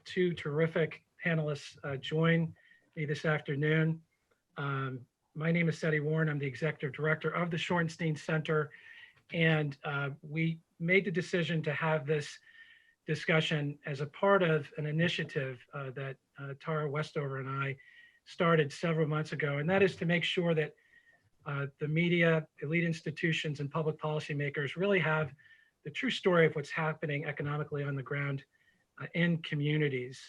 two terrific panelists join me this afternoon. Um, my name is Setti Warren. I'm the executive director of the Shorenstein Center, and we made the decision to have this discussion as a part of an initiative that Tara Westover and I started several months ago, and that is to make sure that the media, elite institutions, and public policymakers really have the true story of what's happening economically on the ground in communities,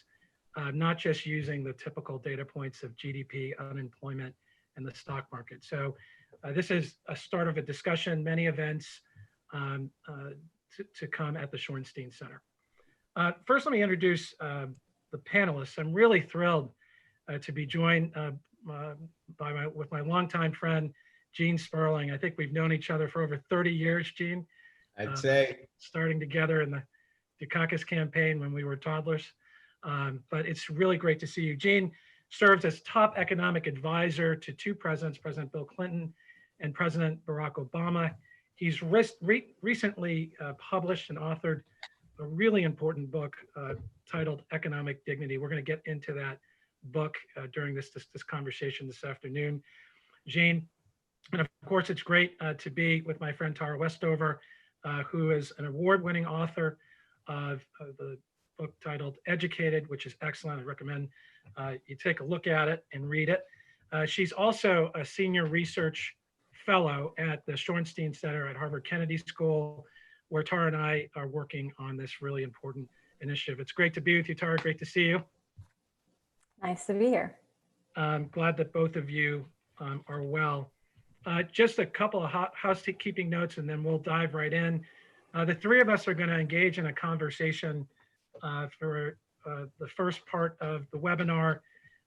not just using the typical data points of GDP, unemployment, and the stock market. So this is a start of a discussion, many events to come at the Shorenstein Center. First, let me introduce the panelists. I'm really thrilled to be joined with my longtime friend, Gene Sperling. I think we've known each other for over 30 years, Gene. I'd say. Starting together in the Dukakis campaign when we were toddlers. But it's really great to see you. Gene serves as top economic advisor to two presidents, President Bill Clinton and President Barack Obama. He's recently published and authored a really important book titled Economic Dignity. We're going to get into that book during this conversation this afternoon. Gene, and of course, it's great to be with my friend Tara Westover, who is an award-winning author of the book titled Educated, which is excellent. I recommend you take a look at it and read it. She's also a senior research fellow at the Shorenstein Center at Harvard Kennedy School, where Tara and I are working on this really important initiative. It's great to be with you, Tara. Great to see you. Nice to be here. I'm glad that both of you are well. Just a couple of housekeeping notes, and then we'll dive right in. The three of us are going to engage in a conversation for the first part of the webinar,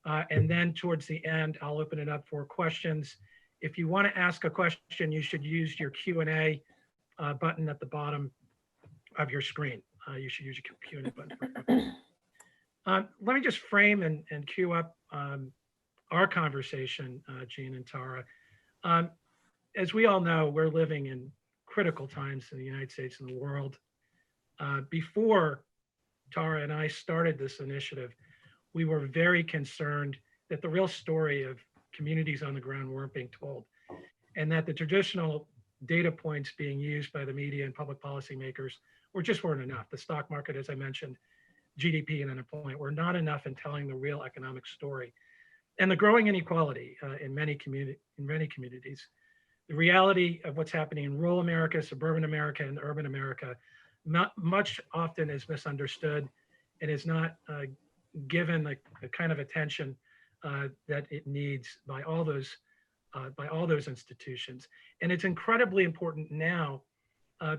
and then towards the end, I'll open it up for questions. If you want to ask a question, you should use your Q&A button at the bottom of your screen. You should use your Q&A button. Let me just frame and cue up our conversation, Gene and Tara. As we all know, we're living in critical times in the United States and the world. Before Tara and I started this initiative, we were very concerned that the real story of communities on the ground weren't being told, and that the traditional data points being used by the media and public policymakers weren't enough. The stock market, as I mentioned, GDP and unemployment were not enough in telling the real economic story. And the growing inequality in many communities, the reality of what's happening in rural America, suburban America, and urban America, much often is misunderstood and is not given the kind of attention that it needs by all those institutions. And it's incredibly important now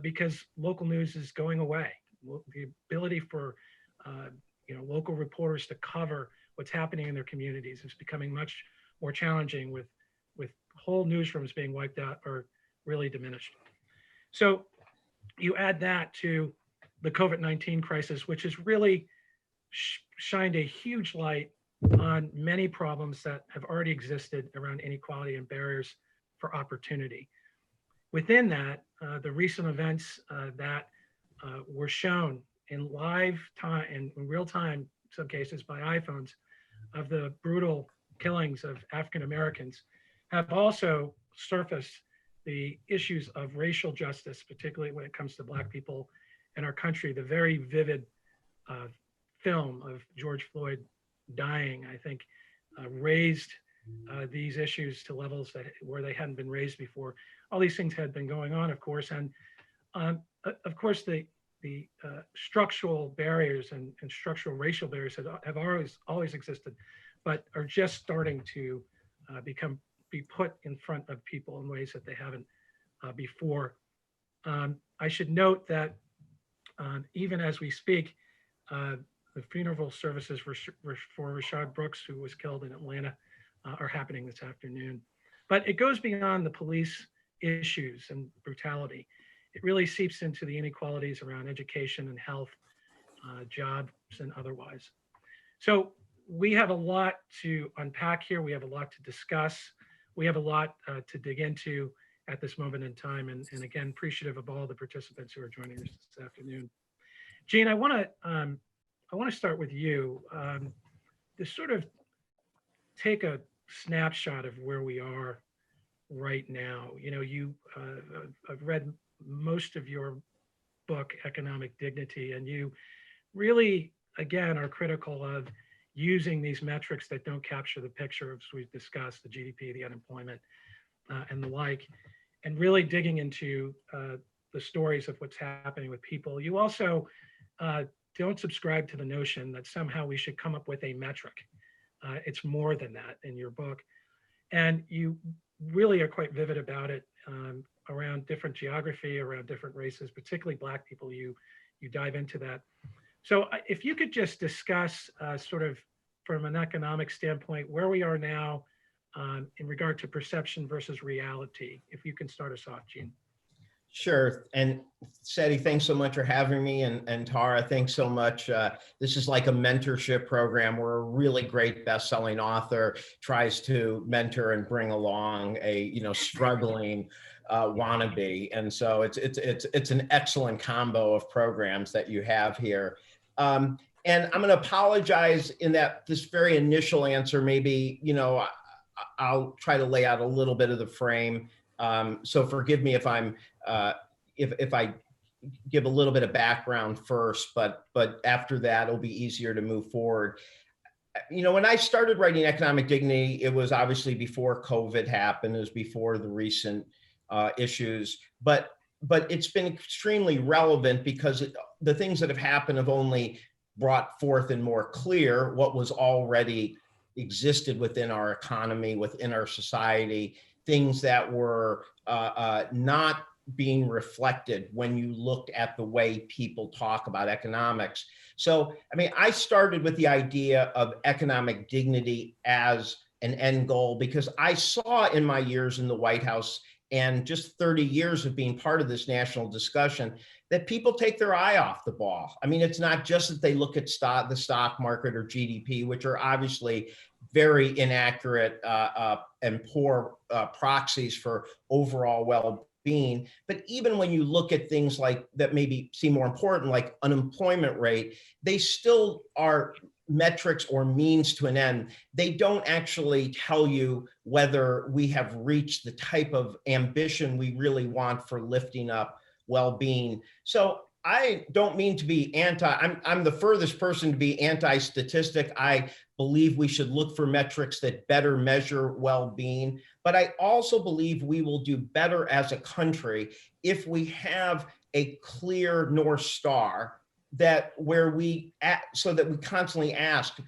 because local news is going away. The ability for local reporters to cover what's happening in their communities is becoming much more challenging with whole newsrooms being wiped out or really diminished. So you add that to the COVID-19 crisis, which has really shined a huge light on many problems that have already existed around inequality and barriers for opportunity. Within that, the recent events that were shown in live time and in real time, in some cases by iPhones, of the brutal killings of African Americans have also surfaced the issues of racial justice, particularly when it comes to Black people in our country. The very vivid film of George Floyd dying, I think, raised these issues to levels where they hadn't been raised before. All these things had been going on, of course, and of course the structural barriers and structural racial barriers have always existed, but are just starting to be put in front of people in ways that they haven't before. I should note that even as we speak, the funeral services for Rashad Brooks, who was killed in Atlanta, are happening this afternoon. But it goes beyond the police issues and brutality. It really seeps into the inequalities around education and health, jobs and otherwise. So we have a lot to unpack here. We have a lot to discuss. We have a lot to dig into at this moment in time. And again, appreciative of all the participants who are joining us this afternoon. Gene, I want to I want to start with you. To sort of take a snapshot of where we are right now. I've read most of your book, Economic Dignity, and you really, again, are critical of using these metrics that don't capture the picture, as we've discussed, the GDP, the unemployment, and the like, and really digging into the stories of what's happening with people. You also don't subscribe to the notion that somehow we should come up with a metric. It's more than that in your book. And you really are quite vivid about it around different geography, around different races, particularly Black people. You dive into that. So if you could just discuss sort of from an economic standpoint, where we are now in regard to perception versus reality, if you can start us off, Gene. Sure. And Setti, thanks so much for having me. And Tara, thanks so much. This is like a mentorship program where a really great best-selling author tries to mentor and bring along a struggling wannabe. And so it's an excellent combo of programs that you have here. And I'm going to apologize in that this very initial answer, maybe, I'll try to lay out a little bit of the frame. So forgive me if I'm if I give a little bit of background first, but after that, it'll be easier to move forward. When I started writing Economic Dignity, it was obviously before COVID happened. It was before the recent issues, but it's been extremely relevant because the things that have happened have only brought forth and more clear what was already existed within our economy, within our society, things that were not being reflected when you looked at the way people talk about economics. So, I started with the idea of economic dignity as an end goal because I saw in my years in the White House and just 30 years of being part of this national discussion that people take their eye off the ball. It's not just that they look at the stock market or GDP, which are obviously very inaccurate and poor proxies for overall well-being. But even when you look at things like that maybe seem more important, like unemployment rate, they still are metrics or means to an end. They don't actually tell you whether we have reached the type of ambition we really want for lifting up well-being. So I don't mean to be I'm the furthest person to be anti-statistic. I believe we should look for metrics that better measure well-being, but I also believe we will do better as a country if we have a clear North Star so that we constantly ask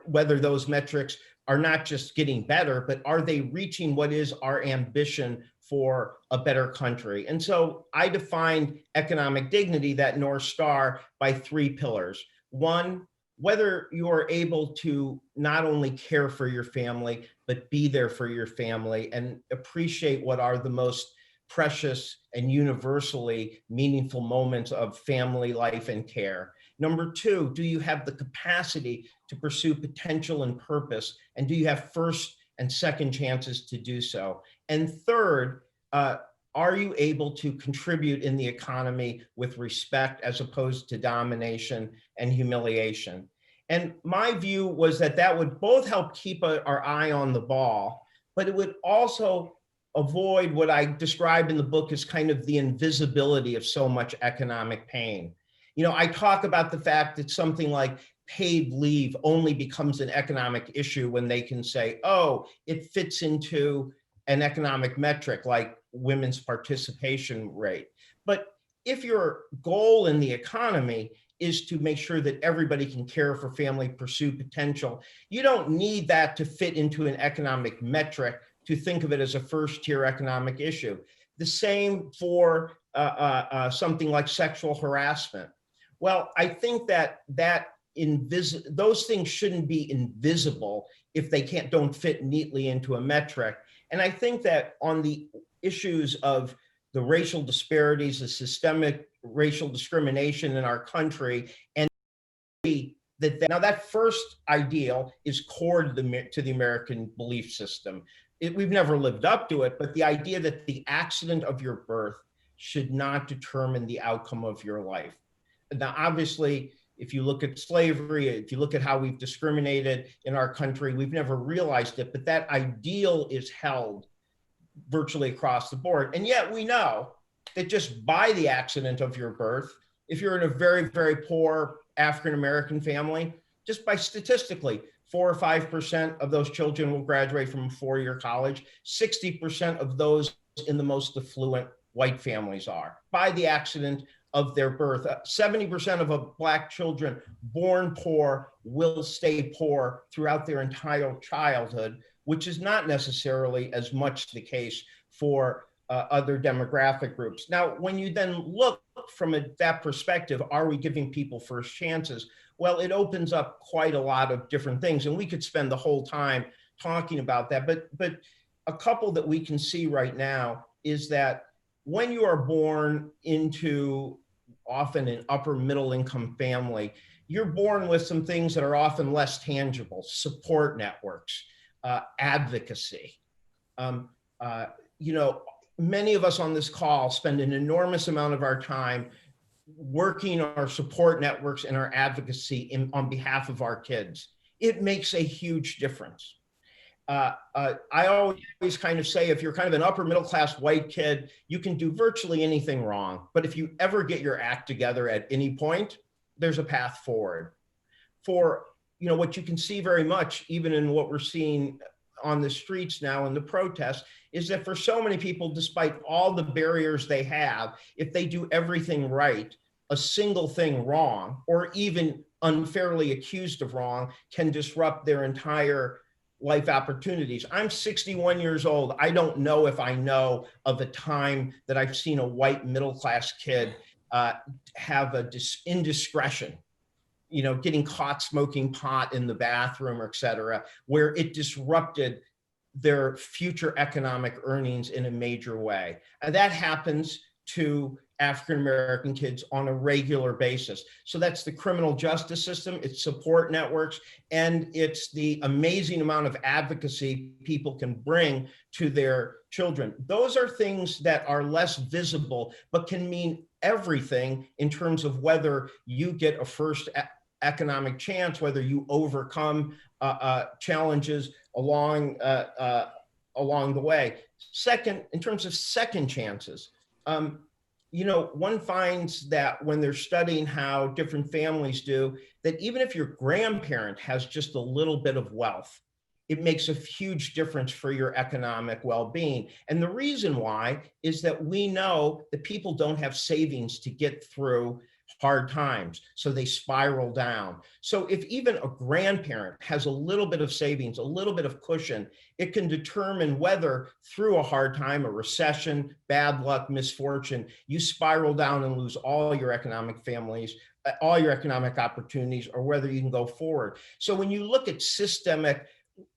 whether those metrics are not just getting better, but are they reaching what is our ambition for a better country? And so I defined economic dignity, that North Star, by 3 pillars. One, whether you are able to not only care for your family, but be there for your family and appreciate what are the most precious and universally meaningful moments of family life and care. Number 2, do you have the capacity to pursue potential and purpose? And do you have first and second chances to do so? And third, are you able to contribute in the economy with respect as opposed to domination and humiliation? And my view was that would both help keep our eye on the ball, but it would also avoid what I describe in the book as kind of the invisibility of so much economic pain. I talk about the fact that something like paid leave only becomes an economic issue when they can say, oh, it fits into an economic metric like women's participation rate. But if your goal in the economy is to make sure that everybody can care for family, pursue potential, you don't need that to fit into an economic metric to think of it as a first-tier economic issue. The same for something like sexual harassment. Well, I think that those things shouldn't be invisible if they don't fit neatly into a metric. And I think that on the issues of the racial disparities, the systemic racial discrimination in our country, and that first ideal is core to the American belief system. We've never lived up to it, but the idea that the accident of your birth should not determine the outcome of your life. Now, obviously, If you look at slavery, if you look at how we've discriminated in our country, we've never realized it, but that ideal is held virtually across the board. And yet we know that just by the accident of your birth, if you're in a very, very poor African-American family, just by statistically, 4 or 5% of those children will graduate from a four-year college. 60% of those in the most affluent white families are, by the accident of their birth. 70% of Black children born poor will stay poor throughout their entire childhood, which is not necessarily as much the case for other demographic groups. Now, when you then look from that perspective, are we giving people first chances? Well, it opens up quite a lot of different things, and we could spend the whole time talking about that. But a couple that we can see right now is that when you are born into often an upper middle income family, you're born with some things that are often less tangible: support networks, advocacy. Many of us on this call spend an enormous amount of our time working our support networks and our advocacy on behalf of our kids. It makes a huge difference. I always kind of say, if you're kind of an upper middle class white kid, you can do virtually anything wrong. But if you ever get your act together at any point, there's a path forward. For what you can see very much, even in what we're seeing on the streets now in the protests, is that for so many people, despite all the barriers they have, if they do everything right, a single thing wrong, or even unfairly accused of wrong, can disrupt their entire life opportunities. I'm 61 years old. I don't know if I know of a time that I've seen a white middle-class kid have a indiscretion, getting caught smoking pot in the bathroom, et cetera, where it disrupted their future economic earnings in a major way. And that happens to African-American kids on a regular basis. So that's the criminal justice system, it's support networks, and it's the amazing amount of advocacy people can bring to their children. Those are things that are less visible, but can mean everything in terms of whether you get a first economic chance, whether you overcome challenges along the way. Second, in terms of second chances, one finds that when they're studying how different families do, that even if your grandparent has just a little bit of wealth, it makes a huge difference for your economic well-being. And the reason why is that we know that people don't have savings to get through hard times, so they spiral down. So if even a grandparent has a little bit of savings, a little bit of cushion, it can determine whether through a hard time, a recession, bad luck, misfortune, you spiral down and lose all your economic opportunities, or whether you can go forward. So when you look at systemic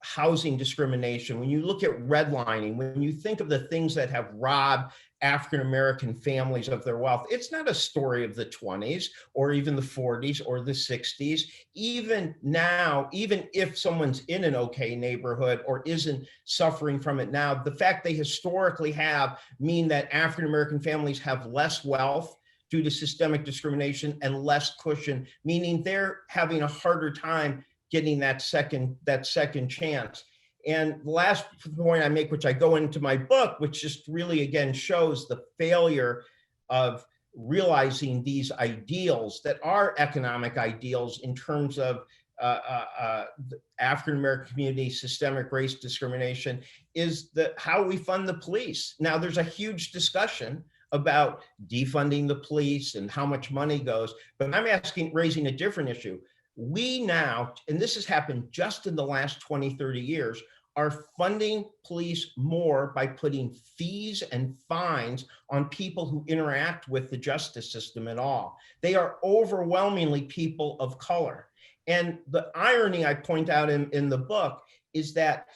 housing discrimination, when you look at redlining, when you think of the things that have robbed African-American families of their wealth, it's not a story of the 20s or even the 40s or the 60s. Even now, even if someone's in an okay neighborhood or isn't suffering from it now, the fact they historically have mean that African-American families have less wealth due to systemic discrimination and less cushion, meaning they're having a harder time getting that second chance. And the last point I make, which I go into my book, which just really, again, shows the failure of realizing these ideals that are economic ideals in terms of the African-American community, systemic race discrimination, is how we fund the police. Now, there's a huge discussion about defunding the police and how much money goes, but I'm raising a different issue. We now, and this has happened just in the last 20, 30 years, are funding police more by putting fees and fines on people who interact with the justice system at all. They are overwhelmingly people of color. And the irony I point out in the book is that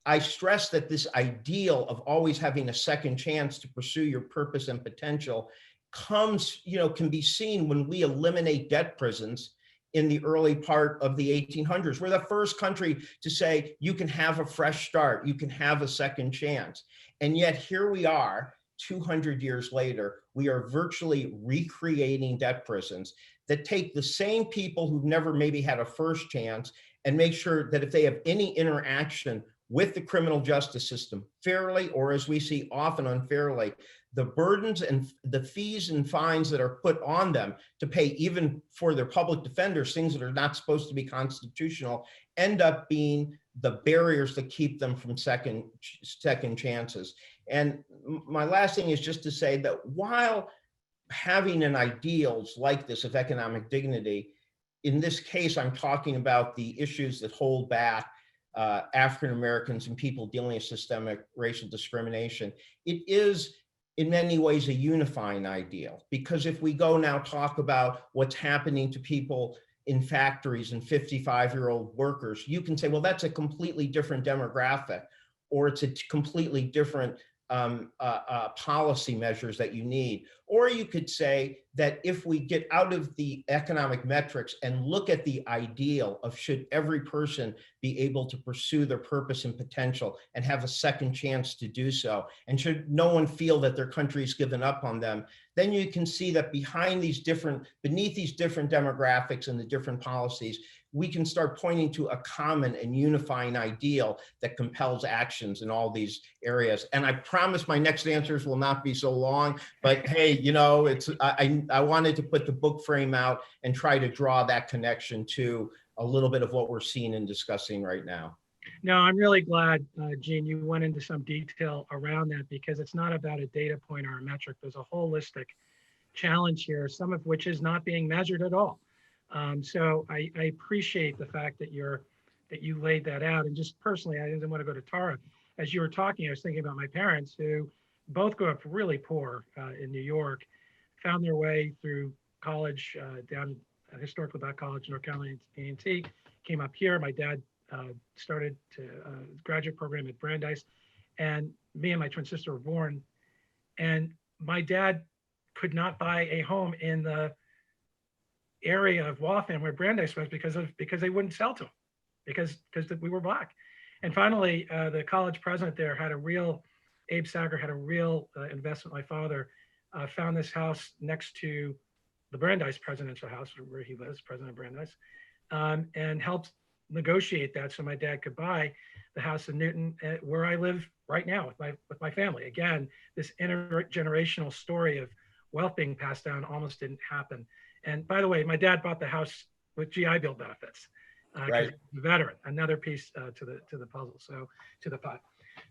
I stress that this ideal of always having a second chance to pursue your purpose and potential can be seen when we eliminate debt prisons in the early part of the 1800s. We're the first country to say you can have a fresh start, you can have a second chance. And yet here we are, 200 years later, we are virtually recreating debt prisons that take the same people who've never maybe had a first chance and make sure that if they have any interaction with the criminal justice system, fairly, or as we see often unfairly, the burdens and the fees and fines that are put on them to pay even for their public defenders, things that are not supposed to be constitutional, end up being the barriers that keep them from second chances. And my last thing is just to say that while having an ideals like this of economic dignity, in this case, I'm talking about the issues that hold back African Americans and people dealing with systemic racial discrimination. It is in many ways a unifying ideal, because if we go now talk about what's happening to people in factories and 55-year-old workers, you can say, well, that's a completely different demographic, or it's a completely different policy measures that you need. Or you could say that if we get out of the economic metrics and look at the ideal of should every person be able to pursue their purpose and potential and have a second chance to do so, and should no one feel that their country's given up on them, then you can see that beneath these different demographics and the different policies, we can start pointing to a common and unifying ideal that compels actions in all these areas. And I promise my next answers will not be so long, but hey, you know, I wanted to put the book frame out and try to draw that connection to a little bit of what we're seeing and discussing right now. No, I'm really glad, Gene, you went into some detail around that, because it's not about a data point or a metric. There's a holistic challenge here, some of which is not being measured at all. So I appreciate the fact that you laid that out. And just personally, I didn't want to go to Tara. As you were talking, I was thinking about my parents, who both grew up really poor in New York, found their way through college down historically black college, North Carolina A&T, came up here. My dad started a graduate program at Brandeis, and me and my twin sister were born. And my dad could not buy a home in the area of Waltham where Brandeis was because they wouldn't sell to him because we were black. And finally, the college president there Abe Sager had a real investment. My father found this house next to the Brandeis presidential house where he lives, President Brandeis, and helped negotiate that so my dad could buy the house in Newton, where I live right now with my family. Again, this intergenerational story of wealth being passed down almost didn't happen. And by the way, my dad bought the house with GI Bill benefits. Right. He's a veteran, another piece to the puzzle. So to the pot.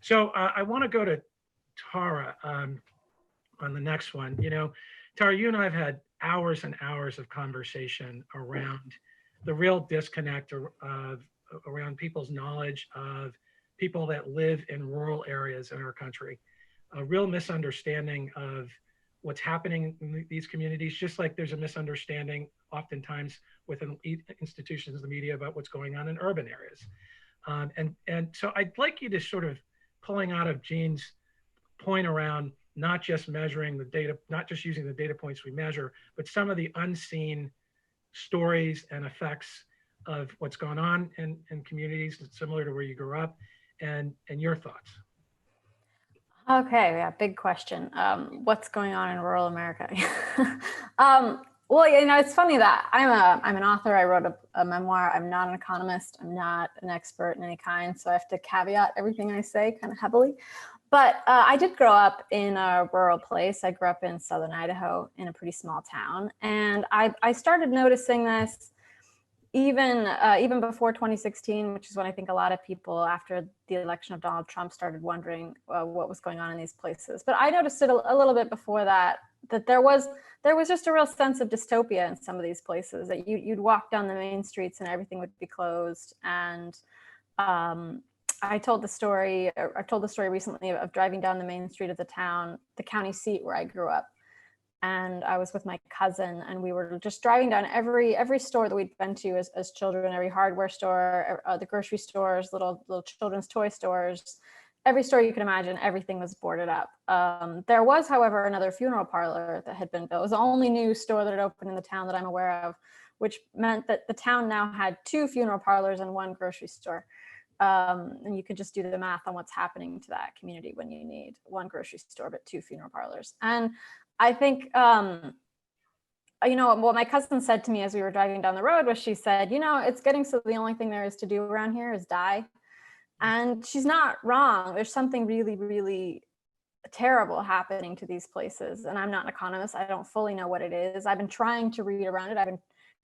So I want to go to Tara on the next one. You know, Tara, you and I have had hours and hours of conversation around the real disconnect around people's knowledge of people that live in rural areas in our country, a real misunderstanding of what's happening in these communities, just like there's a misunderstanding oftentimes within institutions of the media about what's going on in urban areas. And so I'd like you to sort of, pulling out of Gene's point around not just measuring the data, not just using the data points we measure, but some of the unseen stories and effects of what's going on in communities similar to where you grew up, and your thoughts. Okay, yeah, big question. What's going on in rural America? Well, you know, it's funny that I'm an author. I wrote a memoir. I'm not an economist. I'm not an expert in any kind. So I have to caveat everything I say kind of heavily. But I did grow up in a rural place. I grew up in southern Idaho in a pretty small town. And I started noticing this even before 2016, which is when I think a lot of people after the election of Donald Trump started wondering what was going on in these places. But I noticed it a little bit before that there was just a real sense of dystopia in some of these places, that you'd walk down the main streets and everything would be closed. And I told the story recently of driving down the main street of the county seat where I grew up. And I was with my cousin, and we were just driving down every store that we'd been to as children, every hardware store, the grocery stores, little children's toy stores, every store you can imagine, everything was boarded up. There was, however, another funeral parlor that had been built. It was the only new store that had opened in the town that I'm aware of, which meant that the town now had 2 funeral parlors and 1 grocery store. And you could just do the math on what's happening to that community when you need 1 grocery store, but 2 funeral parlors. And I think you know, what my cousin said to me as we were driving down the road was, she said, you know, it's getting so the only thing there is to do around here is die. And she's not wrong. There's something really, really terrible happening to these places. And I'm not an economist. I don't fully know what it is. I've been trying to read around it. I've been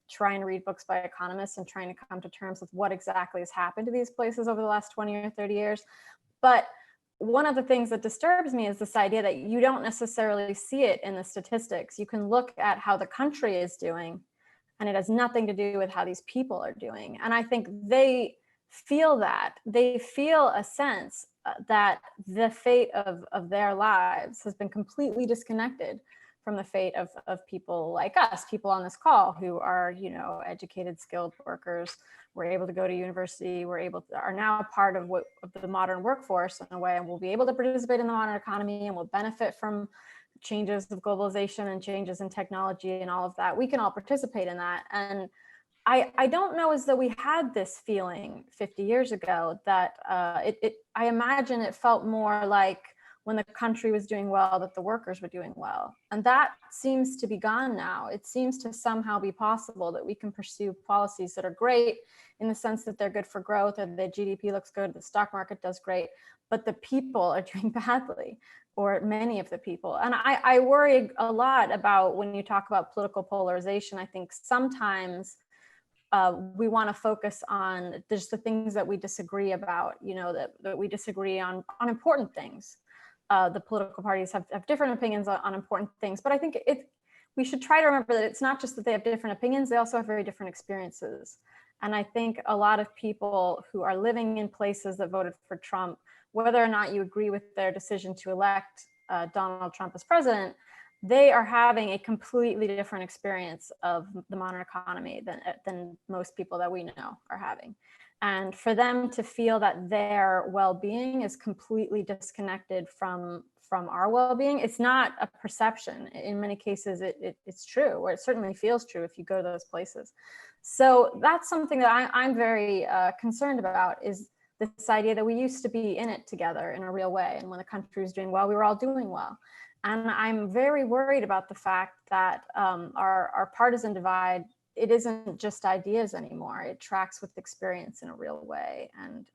trying to read books by economists and trying to come to terms with what exactly has happened to these places over the last 20 or 30 years. But one of the things that disturbs me is this idea that you don't necessarily see it in the statistics. You can look at how the country is doing, and it has nothing to do with how these people are doing. And I think they feel that. They feel a sense that the fate of their lives has been completely disconnected from the fate of people like us, people on this call who are, you know, educated, skilled workers. We're able to go to university. Are now part of the modern workforce in a way, and we'll be able to participate in the modern economy, and we'll benefit from changes of globalization and changes in technology and all of that. We can all participate in that. And I don't know as though we had this feeling 50 years ago that I imagine it felt more like when the country was doing well, that the workers were doing well. And that seems to be gone now. It seems to somehow be possible that we can pursue policies that are great in the sense that they're good for growth, or the GDP looks good, the stock market does great, but the people are doing badly, or many of the people. And I worry a lot about when you talk about political polarization. I think sometimes we want to focus on just the things that we disagree about, you know, that we disagree on important things. The political parties have different opinions on important things, but I think we should try to remember that it's not just that they have different opinions, they also have very different experiences. And I think a lot of people who are living in places that voted for Trump, whether or not you agree with their decision to elect Donald Trump as president, they are having a completely different experience of the modern economy than most people that we know are having. And for them to feel that their well-being is completely disconnected from our well-being, it's not a perception. In many cases, it's true, or it certainly feels true if you go to those places. So that's something that I'm very concerned about, is this idea that we used to be in it together in a real way. And when the country was doing well, we were all doing well. And I'm very worried about the fact that our partisan divide, it isn't just ideas anymore. It tracks with experience in a real way. And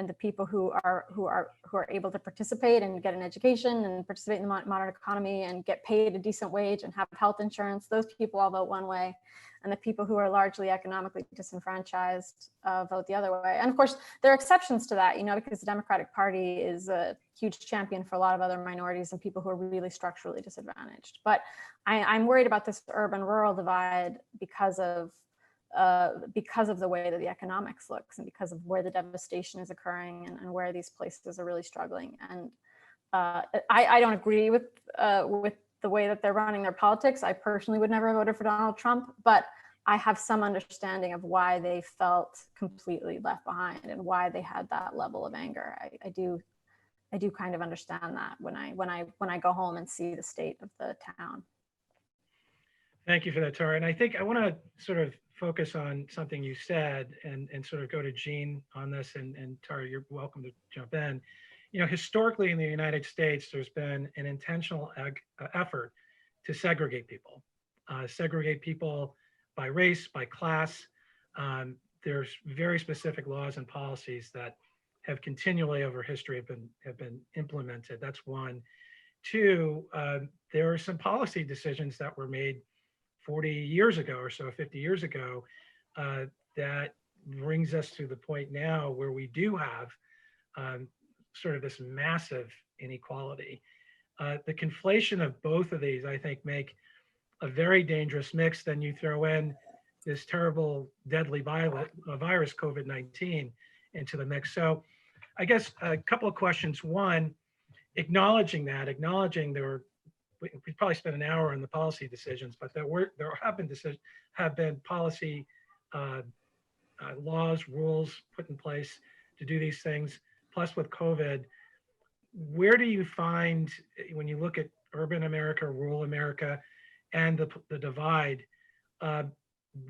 the people who are able to participate and get an education and participate in the modern economy and get paid a decent wage and have health insurance, those people all vote one way. And the people who are largely economically disenfranchised vote the other way. And of course, there are exceptions to that, you know, because the Democratic Party is a huge champion for a lot of other minorities and people who are really structurally disadvantaged. But I'm worried about this urban-rural divide because of the way that the economics looks, and because of where the devastation is occurring, and where these places are really struggling. And I don't agree with the way that they're running their politics. I personally would never have voted for Donald Trump, but I have some understanding of why they felt completely left behind and why they had that level of anger. I do kind of understand that when I go home and see the state of the town. Thank you for that, Tara. And I think I want to sort of focus on something you said and sort of go to Jean on this. And Tara, you're welcome to jump in. You know, historically in the United States, there's been an intentional effort to segregate people by race, by class. There's very specific laws and policies that have continually over history have been implemented. That's one. Two, there are some policy decisions that were made 40 years ago or so, 50 years ago, that brings us to the point now where we do have sort of this massive inequality. The conflation of both of these, I think, make a very dangerous mix. Then you throw in this terrible, deadly virus, COVID-19, into the mix. So I guess a couple of questions. One, acknowledging we probably spent an hour on the policy decisions, but there have been policy laws, rules put in place to do these things. Plus with COVID, where do you find, when you look at urban America, rural America, and the divide,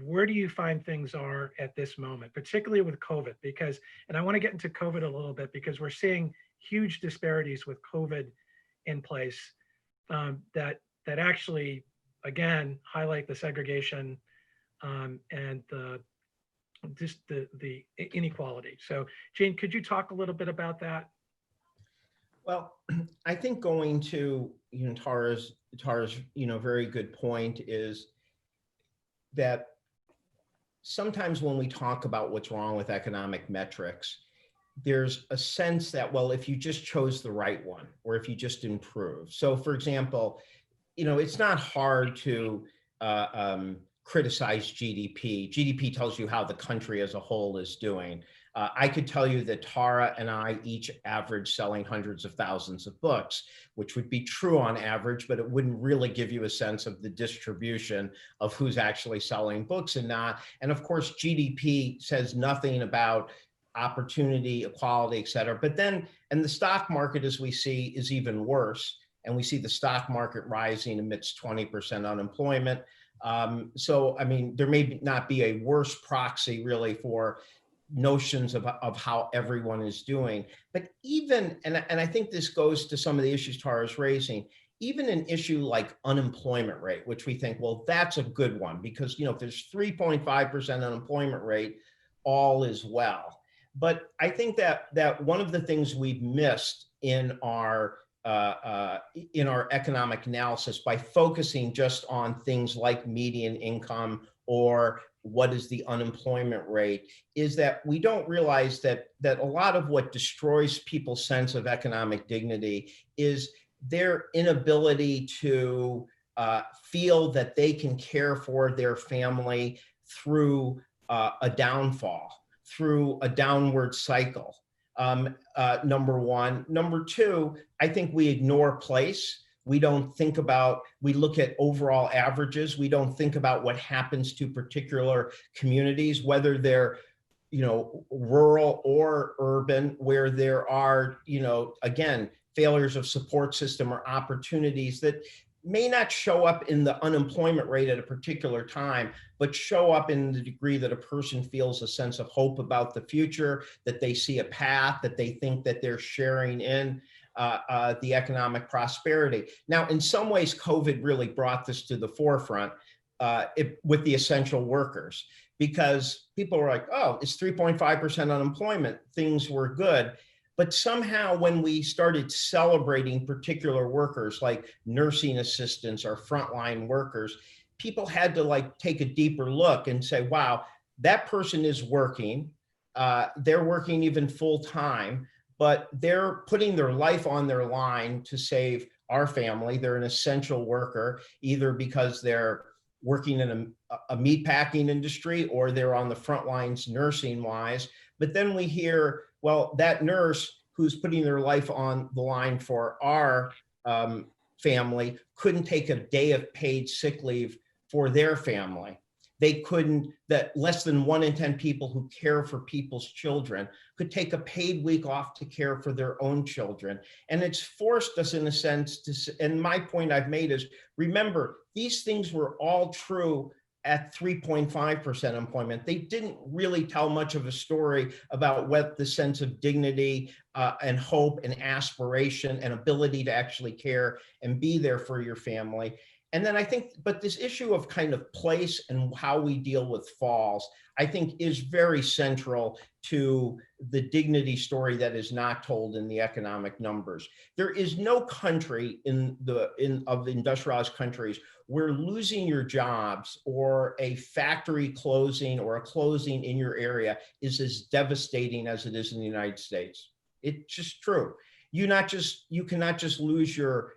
where do you find things are at this moment, particularly with COVID? Because, and I want to get into COVID a little bit, because we're seeing huge disparities with COVID in place that actually again, highlight the segregation and just the inequality. So Jane, could you talk a little bit about that? Well, I think going to, Tara's, very good point is that sometimes when we talk about what's wrong with economic metrics, there's a sense that, well, if you just chose the right one, or if you just improve. So for example, it's not hard to criticize GDP. GDP tells you how the country as a whole is doing. I could tell you that Tara and I each average selling hundreds of thousands of books, which would be true on average, but it wouldn't really give you a sense of the distribution of who's actually selling books and not. And of course, GDP says nothing about opportunity, equality, et cetera. But then, and the stock market, as we see, is even worse. And we see the stock market rising amidst 20% unemployment. So, I mean, there may not be a worse proxy really for notions of how everyone is doing. But even, and I think this goes to some of the issues Tara's raising, even an issue like unemployment rate, which we think, well, that's a good one because, if there's 3.5% unemployment rate, all is well. But I think that one of the things we've missed in our economic analysis by focusing just on things like median income or what is the unemployment rate is that we don't realize that a lot of what destroys people's sense of economic dignity is their inability to feel that they can care for their family through a downfall, through a downward cycle. Number one. Number two, I think we ignore place. We don't think about, we look at overall averages. We don't think about what happens to particular communities, whether they're, rural or urban, where there are, again, failures of support system or opportunities that may not show up in the unemployment rate at a particular time, but show up in the degree that a person feels a sense of hope about the future, that they see a path, that they think that they're sharing in the economic prosperity. Now, in some ways, COVID really brought this to the forefront with the essential workers, because people were like, oh, it's 3.5% unemployment, things were good. But somehow when we started celebrating particular workers like nursing assistants or frontline workers, people had to take a deeper look and say, wow, that person is working. They're working even full time, but they're putting their life on their line to save our family. They're an essential worker, either because they're working in a meatpacking industry or they're on the front lines nursing wise. But then we hear, well, that nurse who's putting their life on the line for our family couldn't take a day of paid sick leave for their family. They couldn't, that less than 1 in 10 people who care for people's children could take a paid week off to care for their own children. And it's forced us in a sense to, and my point I've made is, remember, these things were all true at 3.5% employment. They didn't really tell much of a story about what the sense of dignity and hope and aspiration and ability to actually care and be there for your family. And then I think, but this issue of kind of place and how we deal with falls, I think is very central to the dignity story that is not told in the economic numbers. There is no country of the industrialized countries where losing your jobs or a factory closing or a closing in your area is as devastating as it is in the United States. It's just true. You cannot just lose your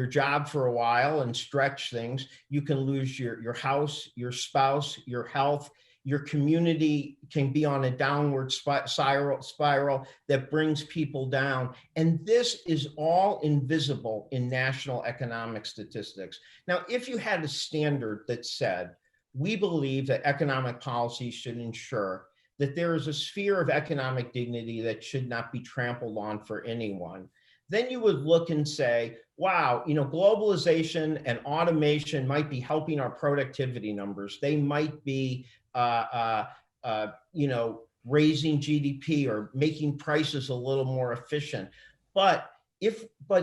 job for a while and stretch things. You can lose your house, your spouse, your health. Your community can be on a downward spiral that brings people down. And this is all invisible in national economic statistics. Now, if you had a standard that said, we believe that economic policy should ensure that there is a sphere of economic dignity that should not be trampled on for anyone, then you would look and say, wow, globalization and automation might be helping our productivity numbers. They might be, raising GDP or making prices a little more efficient. But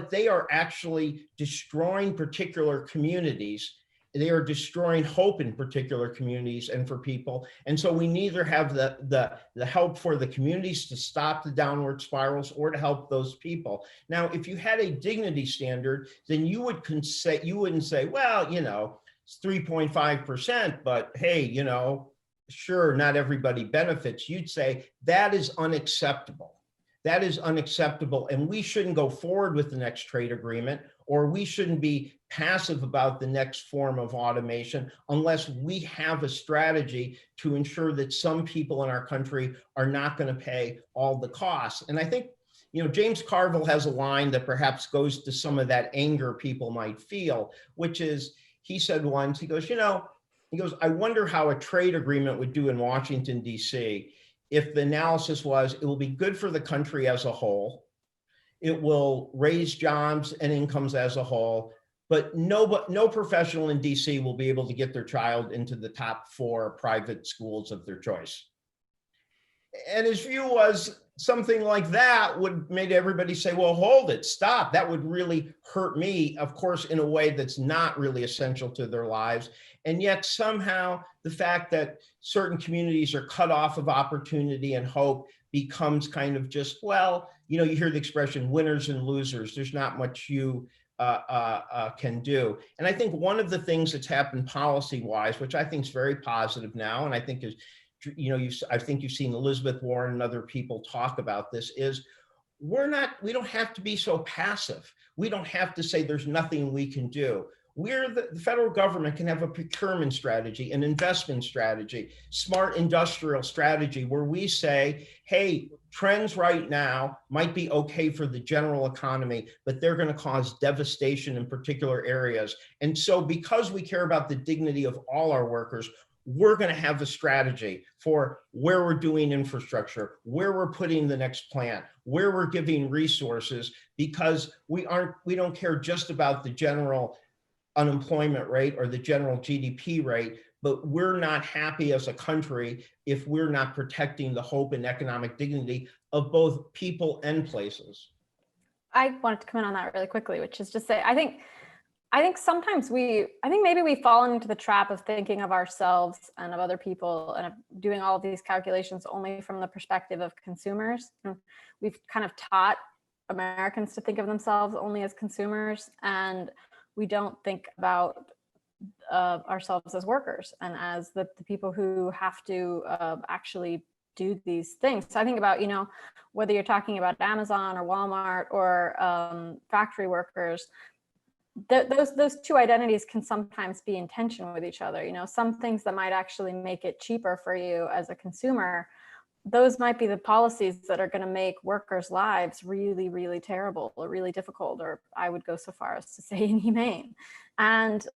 they are actually destroying particular communities they are destroying hope in particular communities and for people. And so we neither have the help for the communities to stop the downward spirals or to help those people. Now, if you had a dignity standard, then you wouldn't say, well, you know, it's 3.5%, but hey, you know, sure, not everybody benefits. You'd say that is unacceptable. That is unacceptable. And we shouldn't go forward with the next trade agreement, or we shouldn't be passive about the next form of automation unless we have a strategy to ensure that some people in our country are not going to pay all the costs. And I think, you know, James Carville has a line that perhaps goes to some of that anger people might feel, which is, he said once, he goes, I wonder how a trade agreement would do in Washington, D.C. if the analysis was, it will be good for the country as a whole. It will raise jobs and incomes as a whole, but no professional in DC will be able to get their child into the top 4 private schools of their choice. And his view was something like that would make everybody say, well, hold it, stop. That would really hurt me, of course, in a way that's not really essential to their lives. And yet somehow the fact that certain communities are cut off of opportunity and hope becomes kind of just, well, you know, you hear the expression winners and losers. There's not much you can do. And I think one of the things that's happened policy-wise, which I think is very positive now, and I think is, you know, I think you've seen Elizabeth Warren and other people talk about this, is we don't have to be so passive. We don't have to say there's nothing we can do. The federal government can have a procurement strategy, an investment strategy, smart industrial strategy, where we say, hey, trends right now might be okay for the general economy, but they're going to cause devastation in particular areas. And so because we care about the dignity of all our workers, we're going to have a strategy for where we're doing infrastructure, where we're putting the next plant, where we're giving resources, because we don't care just about the general unemployment rate or the general GDP rate, but we're not happy as a country if we're not protecting the hope and economic dignity of both people and places. I wanted to comment on that really quickly, which is just say, I think sometimes maybe we fall into the trap of thinking of ourselves and of other people and of doing all of these calculations only from the perspective of consumers. We've kind of taught Americans to think of themselves only as consumers, and we don't think about ourselves as workers and as the people who have to actually do these things. So I think about, you know, whether you're talking about Amazon or Walmart or factory workers, those two identities can sometimes be in tension with each other. You know, some things that might actually make it cheaper for you as a consumer, those might be the policies that are going to make workers' lives really, really terrible or really difficult, or I would go so far as to say inhumane. And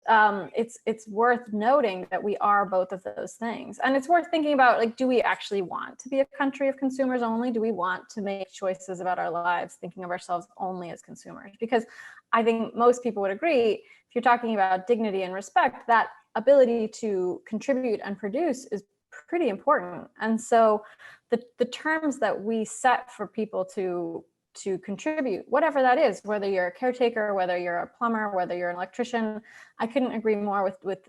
it's worth noting that we are both of those things. And it's worth thinking about, like, do we actually want to be a country of consumers only? Do we want to make choices about our lives thinking of ourselves only as consumers? Because I think most people would agree, if you're talking about dignity and respect, that ability to contribute and produce is pretty important. And so the terms that we set for people to contribute, whatever that is, whether you're a caretaker, whether you're a plumber, whether you're an electrician, I couldn't agree more with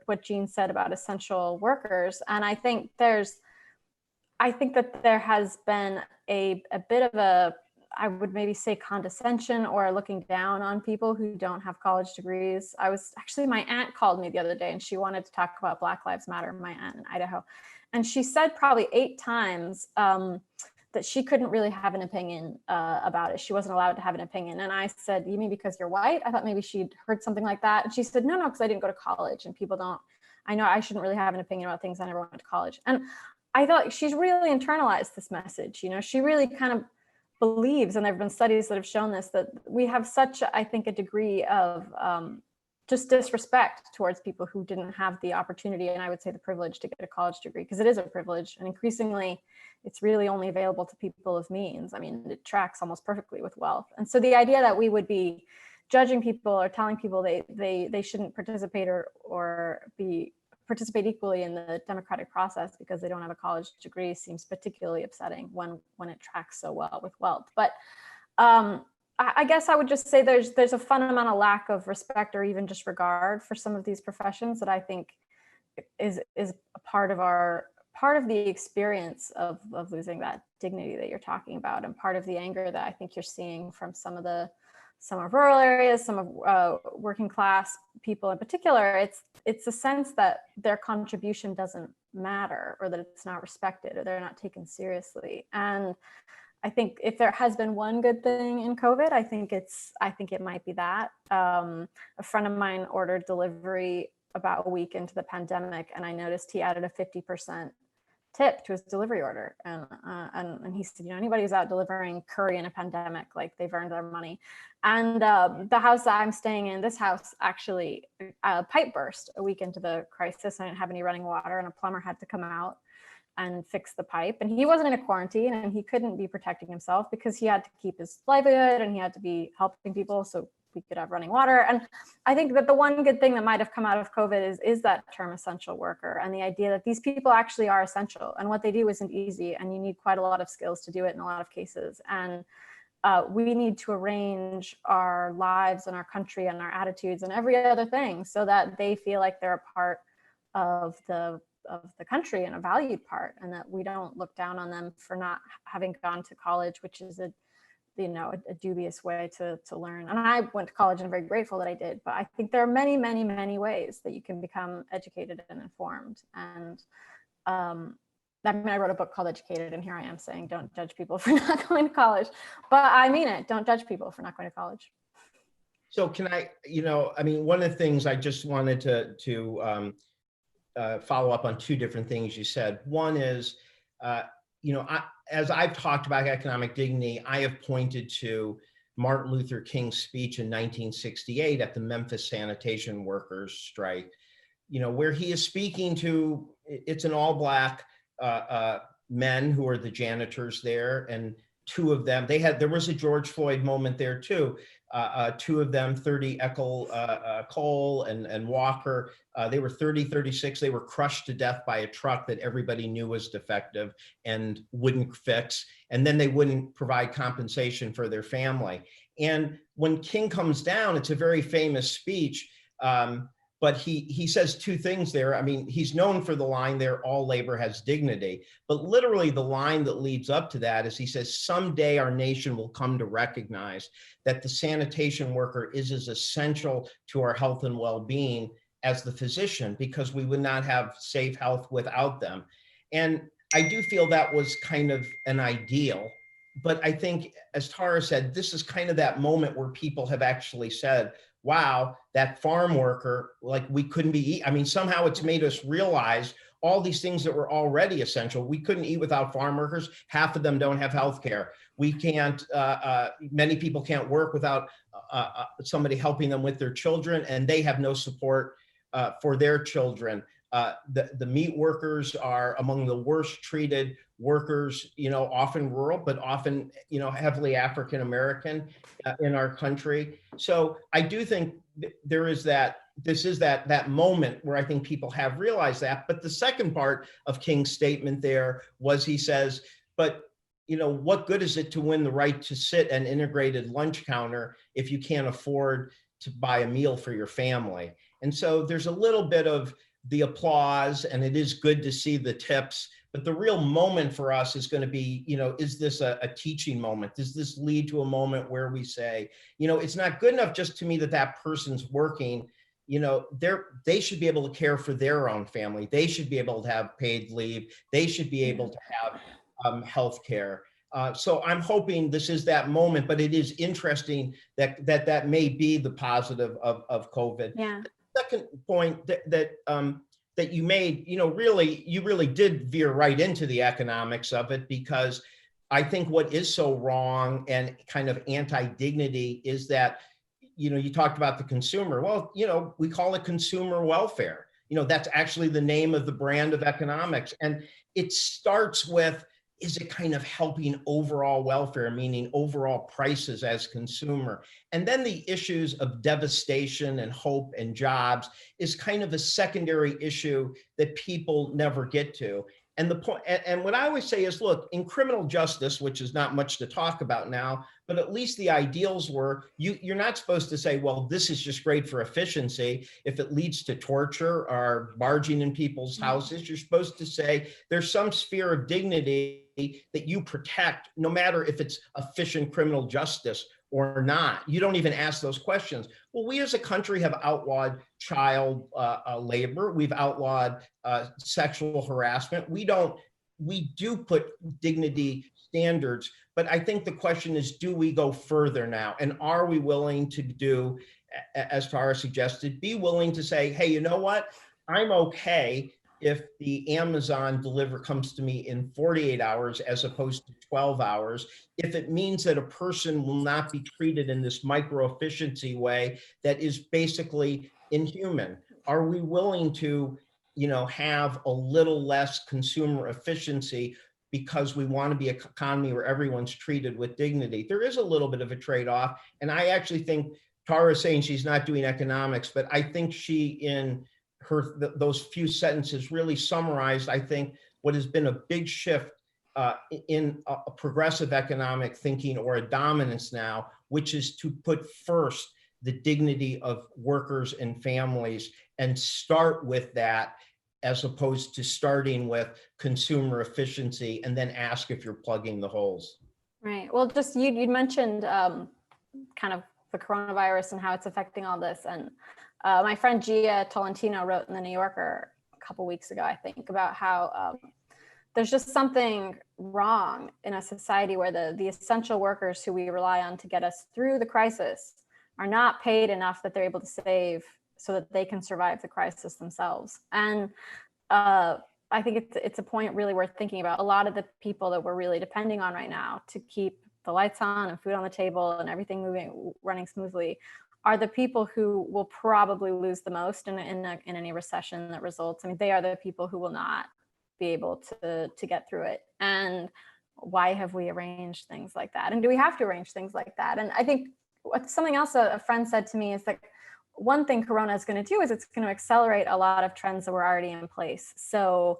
what Jean said about essential workers. And I think that there has been a bit of a, I would maybe say, condescension or looking down on people who don't have college degrees. My aunt called me the other day and she wanted to talk about Black Lives Matter, my aunt in Idaho. And she said probably 8 times that she couldn't really have an opinion about it. She wasn't allowed to have an opinion. And I said, you mean because you're white? I thought maybe she'd heard something like that. And she said, no, because I didn't go to college and I know I shouldn't really have an opinion about things. I never went to college. And I thought she's really internalized this message. You know, she really kind of believes, and there have been studies that have shown this, that we have such, I think, a degree of just disrespect towards people who didn't have the opportunity, and I would say the privilege, to get a college degree, because it is a privilege, and increasingly it's really only available to people of means. I mean, it tracks almost perfectly with wealth. And so the idea that we would be judging people or telling people they shouldn't participate or participate equally in the democratic process because they don't have a college degree seems particularly upsetting when it tracks so well with wealth. But I guess I would just say there's a fundamental lack of respect or even just regard for some of these professions that I think is a part of the experience of losing that dignity that you're talking about, and part of the anger that I think you're seeing from some of rural areas, some of working class people in particular. It's a sense that their contribution doesn't matter, or that it's not respected, or they're not taken seriously. And I think if there has been one good thing in COVID, I think it might be that. A friend of mine ordered delivery about a week into the pandemic, and I noticed he added a 50% tip to his delivery order. And he said, anybody who's out delivering curry in a pandemic, like, they've earned their money. And the house that I'm staying in, this house actually, a pipe burst a week into the crisis. I didn't have any running water, and a plumber had to come out and fix the pipe. And he wasn't in a quarantine, and he couldn't be protecting himself because he had to keep his livelihood, and he had to be helping people so we could have running water. And I think that the one good thing that might have come out of COVID is that term essential worker, and the idea that these people actually are essential, and what they do isn't easy, and you need quite a lot of skills to do it in a lot of cases. And we need to arrange our lives and our country and our attitudes and every other thing so that they feel like they're a part of the country and a valued part, and that we don't look down on them for not having gone to college, which is a dubious way to learn. And I went to college, and I'm very grateful that I did, but I think there are many, many, many ways that you can become educated and informed. And I wrote a book called Educated, and here I am saying, don't judge people for not going to college, but I mean it. Don't judge people for not going to college. So can I, one of the things I just wanted to follow up on two different things you said. One is, as I've talked about economic dignity, I have pointed to Martin Luther King's speech in 1968 at the Memphis sanitation workers strike, where he is speaking to, it's an all-Black men who are the janitors there, and two of them, there was a George Floyd moment there too. Two of them, 30 Eckel Cole and Walker, they were 30, 36. They were crushed to death by a truck that everybody knew was defective and wouldn't fix. And then they wouldn't provide compensation for their family. And when King comes down, it's a very famous speech. But he says two things there. I mean, he's known for the line there, all labor has dignity. But literally the line that leads up to that is he says, someday our nation will come to recognize that the sanitation worker is as essential to our health and well-being as the physician, because we would not have safe health without them. And I do feel that was kind of an ideal. But I think, as Tara said, this is kind of that moment where people have actually said, wow, that farm worker, like, we couldn't be eating. I mean, somehow it's made us realize all these things that were already essential. We couldn't eat without farm workers. Half of them don't have health care. We can't, many people can't work without somebody helping them with their children, and they have no support for their children. The meat workers are among the worst treated workers, often rural, but often, heavily African-American in our country. So I do think this is that moment where I think people have realized that. But the second part of King's statement there was, he says, but what good is it to win the right to sit at an integrated lunch counter if you can't afford to buy a meal for your family? And so there's a little bit of the applause, and it is good to see the tips, but the real moment for us is going to be, is this a teaching moment? Does this lead to a moment where we say, it's not good enough just to me that person's working, they should be able to care for their own family. They should be able to have paid leave. They should be able to have health care. So I'm hoping this is that moment, but it is interesting that may be the positive of COVID. Yeah. Second point that you made, you really did veer right into the economics of it, because I think what is so wrong and kind of anti-dignity is that, you talked about the consumer. Well, we call it consumer welfare. That's actually the name of the brand of economics. And it starts with, is it kind of helping overall welfare, meaning overall prices as consumer? And then the issues of devastation and hope and jobs is kind of a secondary issue that people never get to. And the point, and what I always say is, look, in criminal justice, which is not much to talk about now, but at least the ideals were, you're not supposed to say, well, this is just great for efficiency. If it leads to torture or barging in people's houses, you're supposed to say there's some sphere of dignity that you protect, no matter if it's efficient criminal justice or not. You don't even ask those questions. Well, we as a country have outlawed child labor. We've outlawed sexual harassment. We do put dignity standards, but I think the question is, do we go further now? And are we willing to do, as Tara suggested, be willing to say, hey, you know what? I'm okay if the Amazon deliver comes to me in 48 hours as opposed to 12 hours, if it means that a person will not be treated in this micro efficiency way that is basically inhuman. Are we willing to, have a little less consumer efficiency because we want to be an economy where everyone's treated with dignity? There is a little bit of a trade-off. And I actually think Tara is saying she's not doing economics, but I think she, in those few sentences, really summarized, I think, what has been a big shift in a progressive economic thinking, or a dominance now, which is to put first the dignity of workers and families and start with that, as opposed to starting with consumer efficiency and then ask if you're plugging the holes. Right. Well, just you mentioned kind of the coronavirus and how it's affecting all this. And my friend Gia Tolentino wrote in the New Yorker a couple weeks ago, I think, about how there's just something wrong in a society where the essential workers who we rely on to get us through the crisis are not paid enough that they're able to save so that they can survive the crisis themselves. And I think it's a point really worth thinking about. A lot of the people that we're really depending on right now to keep the lights on and food on the table and everything running smoothly are the people who will probably lose the most in any recession that results. I mean, they are the people who will not be able to get through it. And why have we arranged things like that? And do we have to arrange things like that? And I think something else a friend said to me is that one thing Corona is going to do is it's going to accelerate a lot of trends that were already in place. So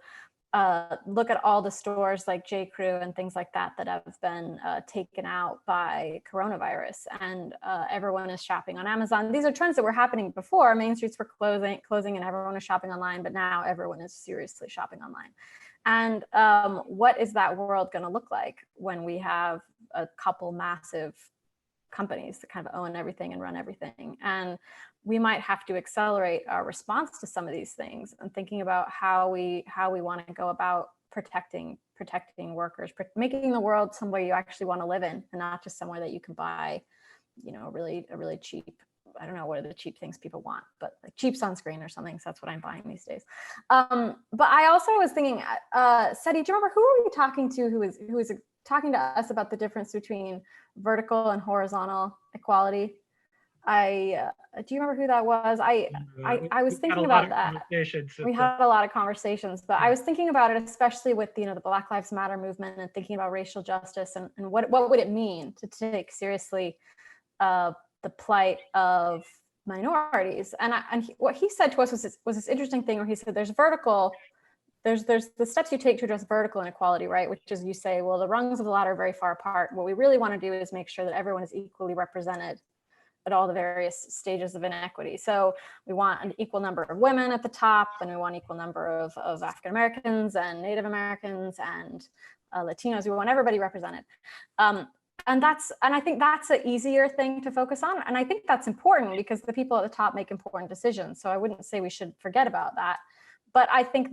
look at all the stores like J. Crew and things like that that have been taken out by coronavirus, and everyone is shopping on Amazon. These are trends that were happening before. Main streets were closing and everyone was shopping online, but now everyone is seriously shopping online. And what is that world going to look like when we have a couple massive companies that kind of own everything and run everything? And we might have to accelerate our response to some of these things and thinking about how we want to go about protecting workers, making the world somewhere you actually want to live in, and not just somewhere that you can buy, a really cheap, I don't know what are the cheap things people want, but like cheap sunscreen or something. So that's what I'm buying these days. But I also was thinking, Setti, do you remember who were we talking to who was talking to us about the difference between vertical and horizontal equality? Do you remember who that was? I was thinking about that. We had a lot of conversations, but I was thinking about it, especially with the Black Lives Matter movement, and thinking about racial justice and what would it mean to take seriously the plight of minorities. And what he said to us was this interesting thing where he said there's the steps you take to address vertical inequality, right? Which is, you say, well, the rungs of the ladder are very far apart. What we really want to do is make sure that everyone is equally represented at all the various stages of inequity. So we want an equal number of women at the top, and we want equal number of African Americans and Native Americans and Latinos. We want everybody represented. And I think that's an easier thing to focus on. And I think that's important because the people at the top make important decisions. So I wouldn't say we should forget about that. But I think